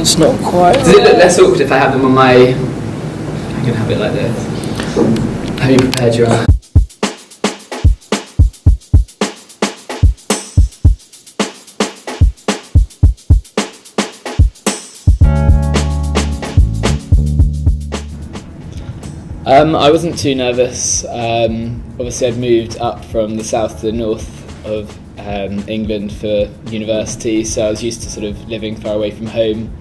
It's not quite. Does it look less awkward if I have them on my... I'm going to have it like this. Have you prepared your... I wasn't too nervous. Obviously I'd moved up from the south to the north of England for university, so I was used to sort of living far away from home,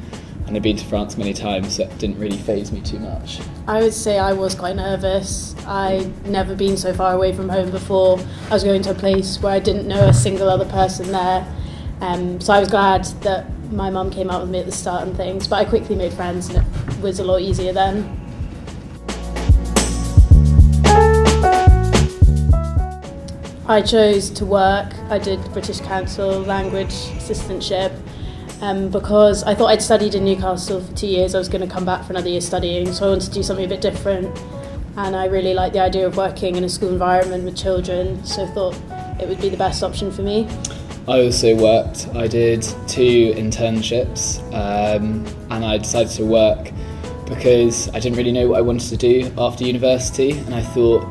and I'd been to France many times, so it didn't really faze me too much. I would say I was quite nervous. I'd never been so far away from home before. I was going to a place where I didn't know a single other person there, so I was glad that my mum came out with me at the start and things, but I quickly made friends and it was a lot easier then. I chose to work. I did British Council language assistantship because I thought I'd studied in Newcastle for 2 years. I was going to come back for another year studying, so I wanted to do something a bit different. And I really liked the idea of working in a school environment with children, so I thought it would be the best option for me. I also worked. I did 2 internships and I decided to work because I didn't really know what I wanted to do after university, and I thought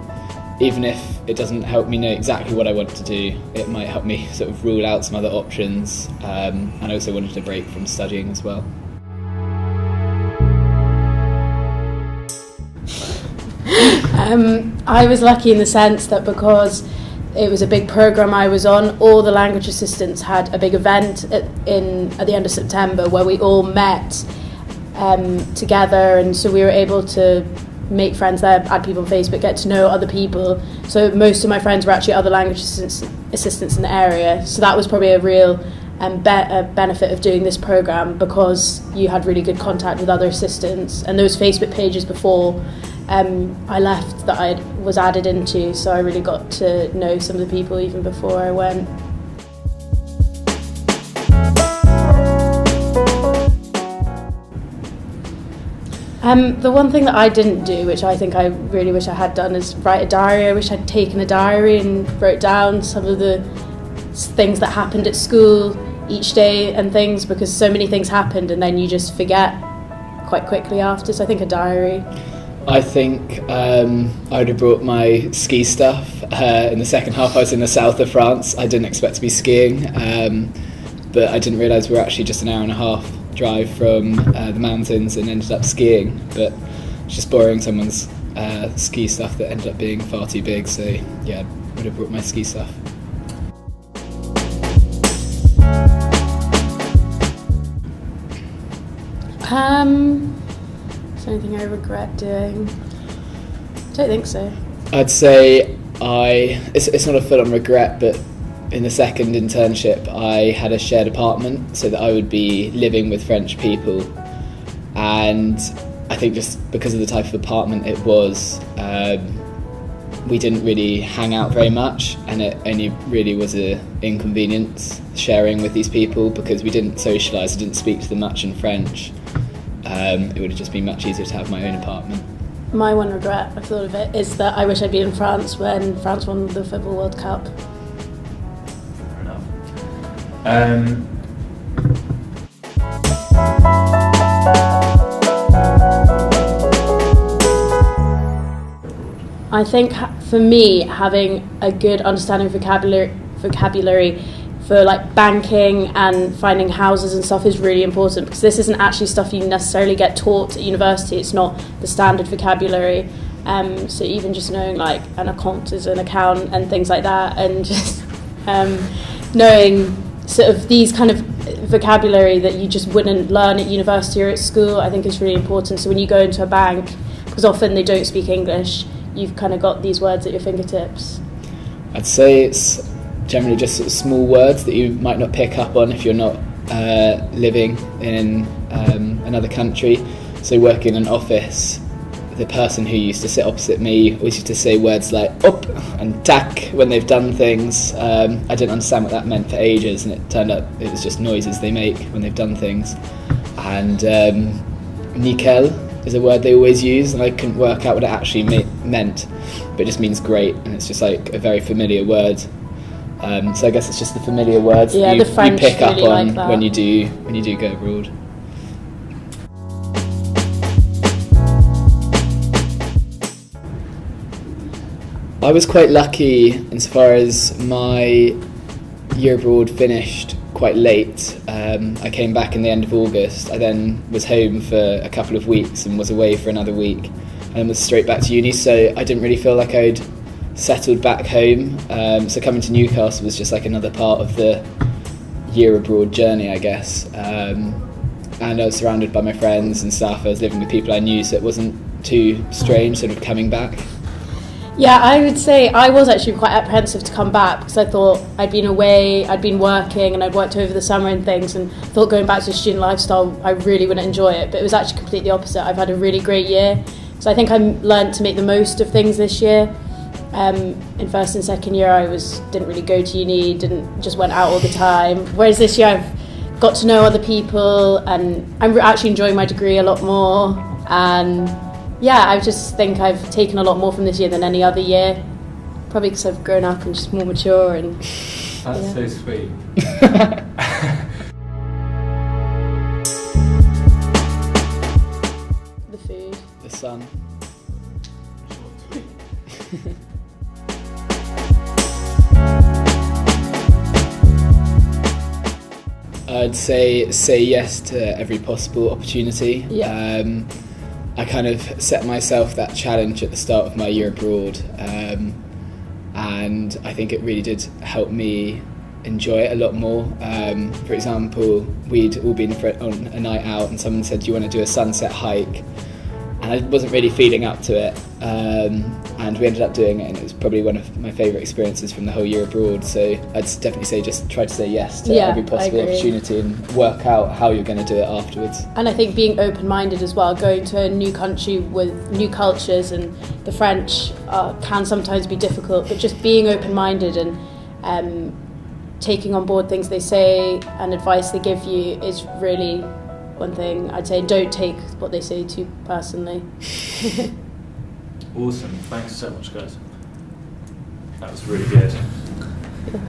even if it doesn't help me know exactly what I want to do, it might help me sort of rule out some other options, and I also wanted a break from studying as well. I was lucky in the sense that because it was a big programme I was on, all the language assistants had a big event at the end of September where we all met together, and so we were able to make friends there, add people on Facebook, get to know other people. So most of my friends were actually other language assistants in the area. So that was probably a real benefit of doing this programme, because you had really good contact with other assistants. And those Facebook pages before I left that I was added into, so I really got to know some of the people even before I went. The one thing that I didn't do, which I think I really wish I had done, is write a diary. I wish I'd taken a diary and wrote down some of the things that happened at school each day and things, because so many things happened and then you just forget quite quickly after. So I think a diary. I think I would have brought my ski stuff. In the second half I was in the south of France. I didn't expect to be skiing, but I didn't realise we were actually just an hour and a half drive from the mountains, and ended up skiing, but just borrowing someone's ski stuff that ended up being far too big, so yeah, I would have brought my ski stuff. Is there anything I regret doing? Don't think so. I'd say it's not a full-on regret, but in the second internship I had a shared apartment so that I would be living with French people, and I think just because of the type of apartment it was, we didn't really hang out very much, and it only really was an inconvenience sharing with these people because we didn't socialise, I didn't speak to them much in French. It would have just been much easier to have my own apartment. My one regret, I've thought of it, is that I wish I'd been in France when France won the Football World Cup. I think for me, having a good understanding of vocabulary for like banking and finding houses and stuff is really important, because this isn't actually stuff you necessarily get taught at university. It's not the standard vocabulary. So even just knowing like an account is an account and things like that, and just knowing sort of these kind of vocabulary that you just wouldn't learn at university or at school, I think is really important. So when you go into a bank, because often they don't speak English, you've kind of got these words at your fingertips. I'd say it's generally just sort of small words that you might not pick up on if you're not living in another country. So working in an office, the person who used to sit opposite me always used to say words like up and tack when they've done things. I didn't understand what that meant for ages, and it turned out it was just noises they make when they've done things. And nickel is a word they always use, and I couldn't work out what it actually meant, but it just means great, and it's just like a very familiar word. So I guess it's just the familiar words that you pick up on when you do go abroad. I was quite lucky insofar as my year abroad finished quite late. I came back in the end of August. I then was home for a couple of weeks and was away for another week and was straight back to uni, so I didn't really feel like I'd settled back home. So coming to Newcastle was just like another part of the year abroad journey, I guess. And I was surrounded by my friends and stuff. I was living with people I knew, so it wasn't too strange sort of coming back. Yeah, I would say I was actually quite apprehensive to come back because I thought I'd been away, I'd been working and I'd worked over the summer and things, and thought going back to a student lifestyle I really wouldn't enjoy it, but it was actually completely opposite. I've had a really great year, so I think I learned to make the most of things this year. In first and second year I didn't really go to uni, just went out all the time, whereas this year I've got to know other people and I'm actually enjoying my degree a lot more, and yeah, I just think I've taken a lot more from this year than any other year, probably because I've grown up and just more mature. And that's so sweet. The food, The sun. I'd say yes to every possible opportunity. Yeah. I kind of set myself that challenge at the start of my year abroad, and I think it really did help me enjoy it a lot more. For example, we'd all been on a night out and someone said, do you want to do a sunset hike? And I wasn't really feeling up to it, and we ended up doing it, and it was probably one of my favourite experiences from the whole year abroad. So I'd definitely say just try to say yes to every possible opportunity and work out how you're going to do it afterwards. And I think being open-minded as well, going to a new country with new cultures, and the French can sometimes be difficult, but just being open-minded and taking on board things they say and advice they give you is really one thing. I'd say don't take what they say too personally. Awesome, thanks so much guys. That was really good.